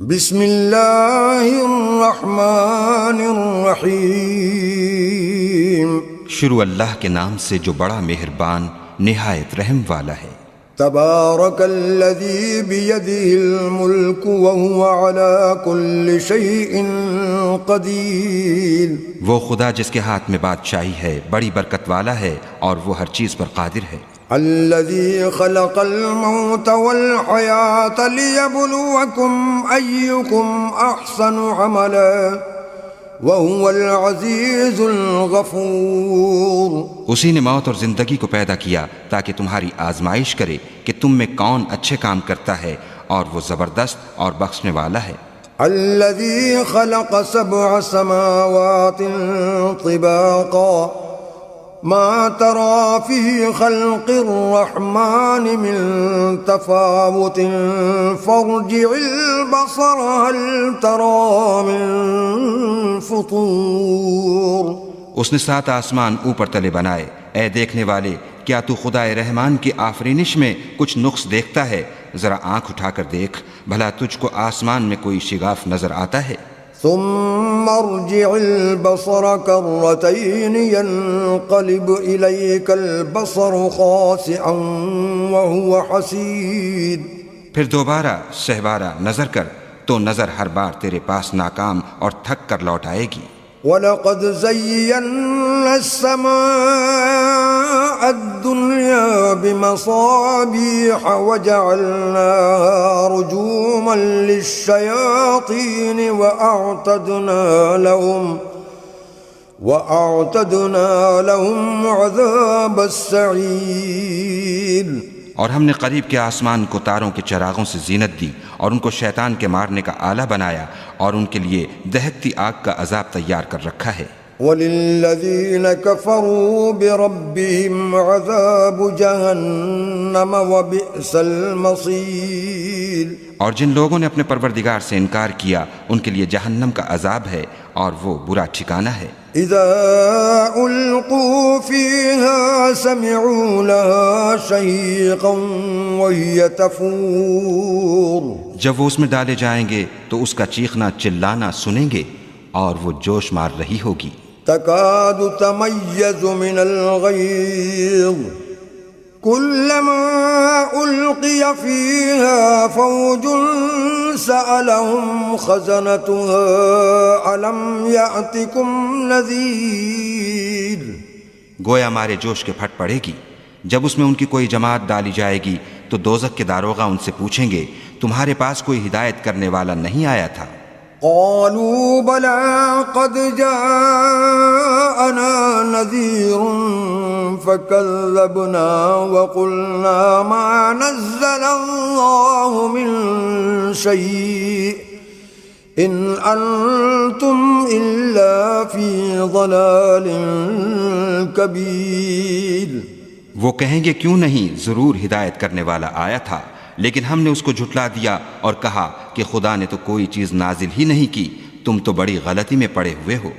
بسم اللہ الرحمن الرحیم۔ شروع اللہ کے نام سے جو بڑا مہربان نہایت رحم والا ہے۔ تبارک الذی بیدہ الملک وہو علی کل شیء قدیر۔ وہ خدا جس کے ہاتھ میں بادشاہی ہے بڑی برکت والا ہے اور وہ ہر چیز پر قادر ہے۔ الذی خلق الموت والحیاة لیبلوکم ایکم احسن عملا وہو العزیز الغفور۔ اسی نے موت اور زندگی کو پیدا کیا تاکہ تمہاری آزمائش کرے کہ تم میں کون اچھے کام کرتا ہے، اور وہ زبردست اور بخشنے والا ہے۔ الذی خلق سبع سماوات طباقا ما ترى في خلق الرحمن من تفاوت فارجع البصر هل ترى من فطور۔ اس نے 7 آسمان اوپر تلے بنائے۔ اے دیکھنے والے، کیا تو خدائے رحمان کی آفرینش میں کچھ نقص دیکھتا ہے؟ ذرا آنکھ اٹھا کر دیکھ، بھلا تجھ کو آسمان میں کوئی شگاف نظر آتا ہے؟ ثم ارجع البصر كرتين ينقلب إليك البصر خاسئا وهو حسير۔ پھر دوبارہ سہبارہ نظر کر تو نظر ہر بار تیرے پاس ناکام اور تھک کر لوٹ آئے گی۔ وَلَقَدْ زَيَّنَّا السَّمَاءَ الدُّنْيَا بِمَصَابِيحَ وَجَعَلْنَاهَا رُجُومًا لِلشَّيَاطِينِ وَأَعْتَدْنَا لَهُمْ عَذَابَ السَّعِيرِ۔ اور ہم نے قریب کے آسمان کو تاروں کے چراغوں سے زینت دی اور ان کو شیطان کے مارنے کا آلہ بنایا، اور ان کے لیے دہکتی آگ کا عذاب تیار کر رکھا ہے۔ وَلِلَّذِينَ كَفَرُوا بِرَبِّهِمْ عَذَابُ جَهَنَّمَ وَبِئْسَ الْمَصِيرُ۔ اور جن لوگوں نے اپنے پروردگار سے انکار کیا ان کے لیے جہنم کا عذاب ہے، اور وہ برا ٹھکانہ ہے۔ اذا القوا فيها سمعوا لها شهيقا وهي تفور۔ جب وہ اس میں ڈالے جائیں گے تو اس کا چیخنا چلانا سنیں گے، اور وہ جوش مار رہی ہوگی۔ تكاد تميز من الغيظ كلما ألقي فيها فوج سألهم خزنتها ألم يأتكم نذير۔ گویا مارے جوش کے پھٹ پڑے گی۔ جب اس میں ان کی کوئی جماعت ڈالی جائے گی تو دوزخ کے داروغہ ان سے پوچھیں گے، تمہارے پاس کوئی ہدایت کرنے والا نہیں آیا تھا؟ قالوا بلى قد جاءنا نذير فكذبنا وقلنا ما نزل الله من شيء إن أنتم إلا في ضلال كبير۔ وہ کہیں گے کیوں نہیں، ضرور ہدایت کرنے والا آیا تھا، لیکن ہم نے اس کو جھٹلا دیا اور کہا کہ خدا نے تو کوئی چیز نازل ہی نہیں کی، تم تو بڑی غلطی میں پڑے ہوئے ہو۔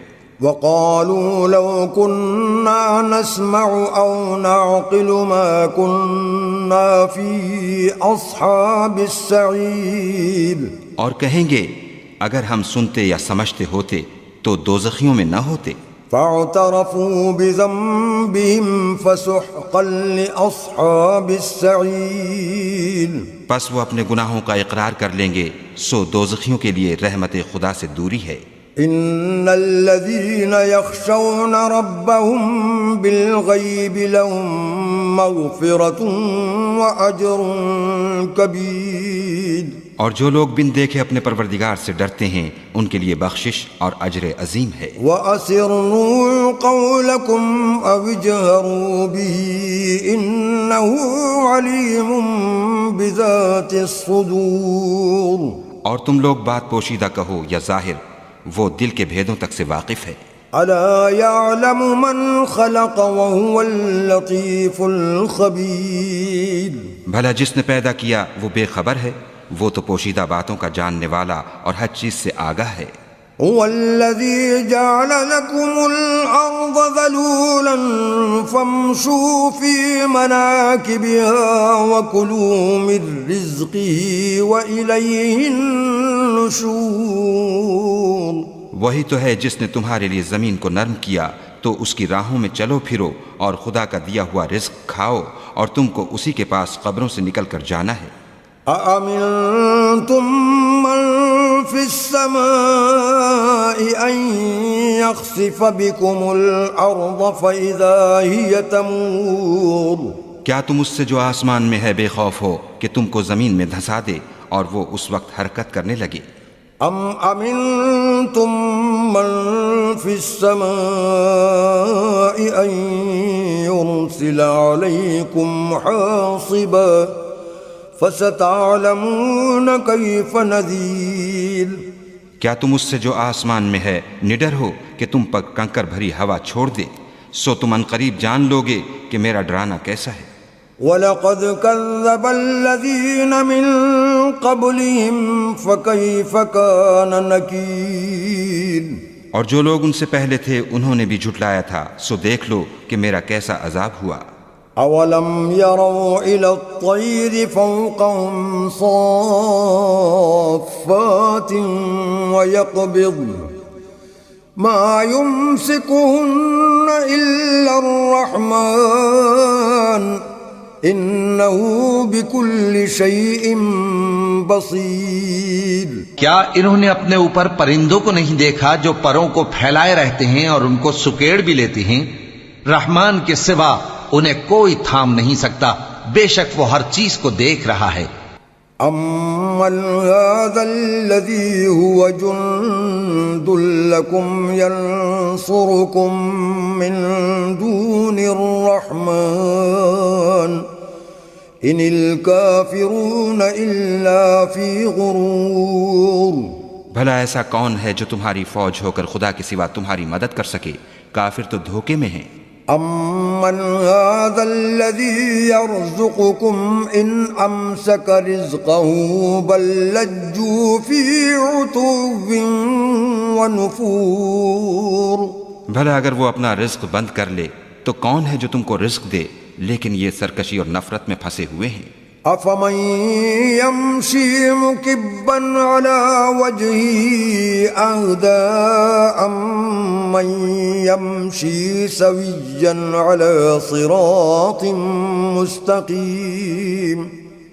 وقالوا لو كنا نسمع أو نعقل ما كنا في أصحاب السعير۔ اور کہیں گے اگر ہم سنتے یا سمجھتے ہوتے تو دوزخیوں میں نہ ہوتے۔ فاعترفوا بذنبهم فسحقا لأصحاب السعير۔ پس وہ اپنے گناہوں کا اقرار کر لیں گے، سو دوزخیوں کے لیے رحمت خدا سے دوری ہے۔ ان الذين يخشون ربهم بالغيب لهم مغفرة وأجر كبير۔ اور جو لوگ بن دیکھے اپنے پروردگار سے ڈرتے ہیں ان کے لیے بخشش اور اجر عظیم ہے۔ وَأَسِرُّوا قَوْلَكُمْ أَوِ اجْهَرُوا بِهِ إِنَّهُ عَلِيمٌ بِذَاتِ الصُّدُورِ۔ اور تم لوگ بات پوشیدہ کہو یا ظاہر، وہ دل کے بھیدوں تک سے واقف ہے۔ أَلَا يَعْلَمُ مَنْ خَلَقَ وَهُوَ اللَّطِيفُ الْخَبِيرُ۔ بھلا جس نے پیدا کیا وہ بے خبر ہے، وہ تو پوشیدہ باتوں کا جاننے والا اور ہر چیز سے آگاہ ہے۔ هو الذي جعل لكم الأرض ذلولا فامشوا في مناكبها وكلوا من رزقه وإليه النشور۔ النشور وہی تو ہے جس نے تمہارے لیے زمین کو نرم کیا تو اس کی راہوں میں چلو پھرو اور خدا کا دیا ہوا رزق کھاؤ اور تم کو اسی کے پاس قبروں سے نکل کر جانا ہے۔ أأمنتم من في السماء أن يخسف بكم الأرض فإذا هي تمور کیا تم اس سے جو آسمان میں ہے بے خوف ہو کہ تم کو زمین میں دھنسا دے اور وہ اس وقت حرکت کرنے لگے؟ أم أمنتم من في السماء أن يرسل عليكم حاصبا فستعلمون كيف نذير کیا تم اس سے جو آسمان میں ہے نڈر ہو کہ تم پر کنکر بھری ہوا چھوڑ دے؟ سو تم عنقریب جان لوگے کہ میرا ڈرانا کیسا ہے۔ وَلَقَدْ كَذَّبَ الَّذِينَ مِن قَبْلِهِمْ فَكَيْفَ كَانَ نَكِيرِ اور جو لوگ ان سے پہلے تھے انہوں نے بھی جھٹلایا تھا، سو دیکھ لو کہ میرا کیسا عذاب ہوا۔ أَوَلَمْ يَرَوْا إِلَى الطَّيْرِ فَوْقَهُمْ صَافَّاتٍ وَيَقْبِضْنَ مَا يُمْسِكُهُنَّ إِلَّا الرَّحْمَنُ إِنَّهُ بِكُلِّ شَيْءٍ بَصِيرٌ کیا انہوں نے اپنے اوپر پرندوں کو نہیں دیکھا جو پروں کو پھیلائے رہتے ہیں اور ان کو سکیڑ بھی لیتے ہیں؟ رحمان کے سوا انہیں کوئی تھام نہیں سکتا، بے شک وہ ہر چیز کو دیکھ رہا ہے۔ أَمَّنْ هَذَا الَّذِي هُوَ جُنْدٌ لَكُمْ يَنْصُرُكُمْ مِنْ دُونِ الرَّحْمَنِ إِنِ الْكَافِرُونَ إِلَّا فِي غُرُورٍ بھلا ایسا کون ہے جو تمہاری فوج ہو کر خدا کے سوا تمہاری مدد کر سکے؟ کافر تو دھوکے میں ہیں۔ أَمَّنْ هَذَا الَّذِي يَرْزُقُكُمْ إِنْ أَمْسَكَ رِزْقَهُ بَلْ لَجُّوا فِي عُتُوٍّ وَنُفُورٍ بھلا اگر وہ اپنا رزق بند کر لے تو کون ہے جو تم کو رزق دے؟ لیکن یہ سرکشی اور نفرت میں پھنسے ہوئے ہیں۔ أَفَمَن يَمْشِي مُكِبًّا عَلَى وَجْهِهِ أَهْدَىٰ أَمَّن يَمْشِي سَوِيًّا عَلَى صِرَاطٍ مُسْتَقِيمٍ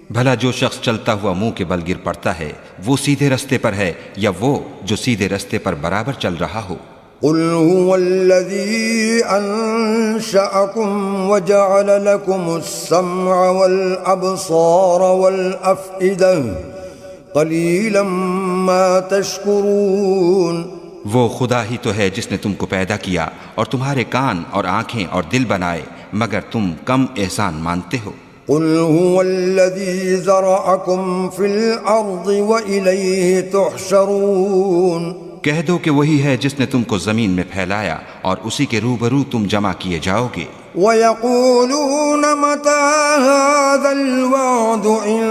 بھلا جو شخص چلتا ہوا منہ کے بل گر پڑتا ہے وہ سیدھے رستے پر ہے یا وہ جو سیدھے رستے پر برابر چل رہا ہو؟ قُلْ هُوَ الَّذِي أَنشَأَكُمْ وَجَعَلَ لَكُمُ السَّمْعَ وَالْأَبْصَارَ وَالْأَفْئِدَةَ قَلِيلًا مَا تَشْكُرُونَ وہ خدا ہی تو ہے جس نے تم کو پیدا کیا اور تمہارے کان اور آنکھیں اور دل بنائے، مگر تم کم احسان مانتے ہو۔ قُلْ هُوَ الَّذِي ذَرَأَكُمْ فِي الْأَرْضِ وَإِلَيْهِ تُحْشَرُونَ کہہ دو کہ وہی ہے جس نے تم کو زمین میں پھیلایا اور اسی کے روبرو تم جمع کیے جاؤ گے۔ وَيَقُولُونَ مَتَى هَذَا الْوَعْدُ إِن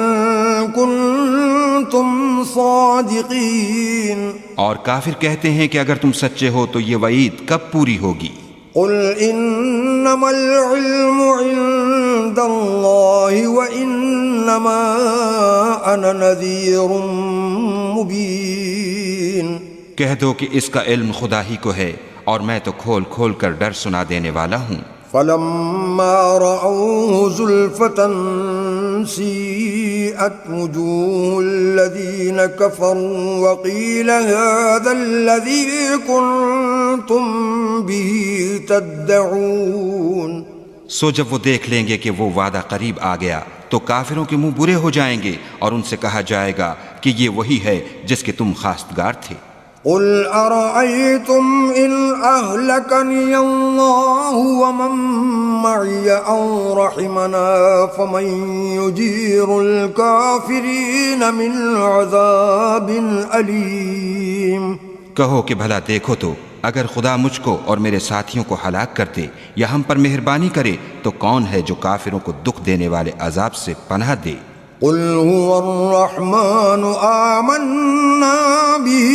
كُنتُمْ صَادِقِينَ اور کافر کہتے ہیں کہ اگر تم سچے ہو تو یہ وعید کب پوری ہوگی؟ قُلْ إِنَّمَا الْعِلْمُ عِندَ اللَّهِ وَإِنَّمَا أَنَا نَذِيرٌ مُبِينٌ کہہ دو کہ اس کا علم خدا ہی کو ہے اور میں تو کھول کھول کر ڈر سنا دینے والا ہوں۔ فَلَمَّا رَأَوْهُ زُلْفَةً سِيئَتْ وُجُوهُ الَّذِينَ كَفَرُوا وَقِيلَ هَذَا الَّذِي كُنتُم بِهِ تَدَّعُونَ سو جب وہ دیکھ لیں گے کہ وہ وعدہ قریب آ گیا تو کافروں کے منہ برے ہو جائیں گے اور ان سے کہا جائے گا کہ یہ وہی ہے جس کے تم خواستگار تھے۔ قُلْ أَرَأَيْتُمْ إِنْ أَهْلَكَنِيَ اللَّهُ وَمَن مَّعِيَ أَوْ رَحِمَنَا فَمَن يُجِيرُ الْكَافِرِينَ مِنْ عَذَابٍ أَلِيمٍ کہو کہ بھلا دیکھو تو اگر خدا مجھ کو اور میرے ساتھیوں کو ہلاک کر دے یا ہم پر مہربانی کرے تو کون ہے جو کافروں کو دکھ دینے والے عذاب سے پناہ دے؟ قُلْ هُوَ الرَّحْمَنُ آمَنَّا بِهِ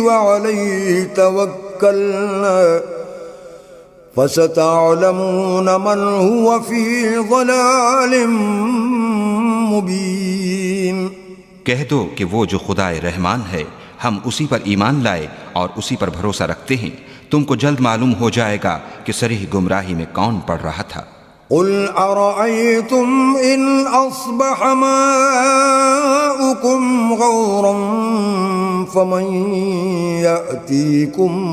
وَعَلَيْهِ تَوَكَّلْنَا فَسَتَعْلَمُونَ مَنْ هُوَ فِي ضَلَالٍ مُبِينٍ کہہ دو کہ وہ جو خدائے رحمان ہے ہم اسی پر ایمان لائے اور اسی پر بھروسہ رکھتے ہیں، تم کو جلد معلوم ہو جائے گا کہ صریح گمراہی میں کون پڑ رہا تھا۔ قل أرأيتم إن أصبح ماؤكم غورا فمن يأتيكم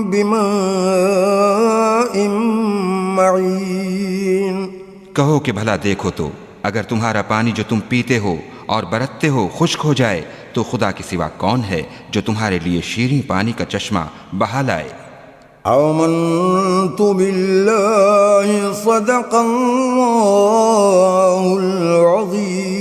بماء معين۔ کہو کہ بھلا دیکھو تو اگر تمہارا پانی جو تم پیتے ہو اور برتتے ہو خشک ہو جائے تو خدا کے سوا کون ہے جو تمہارے لیے شیریں پانی کا چشمہ بہا لائے۔ آمنت بالله صدق الله العظيم۔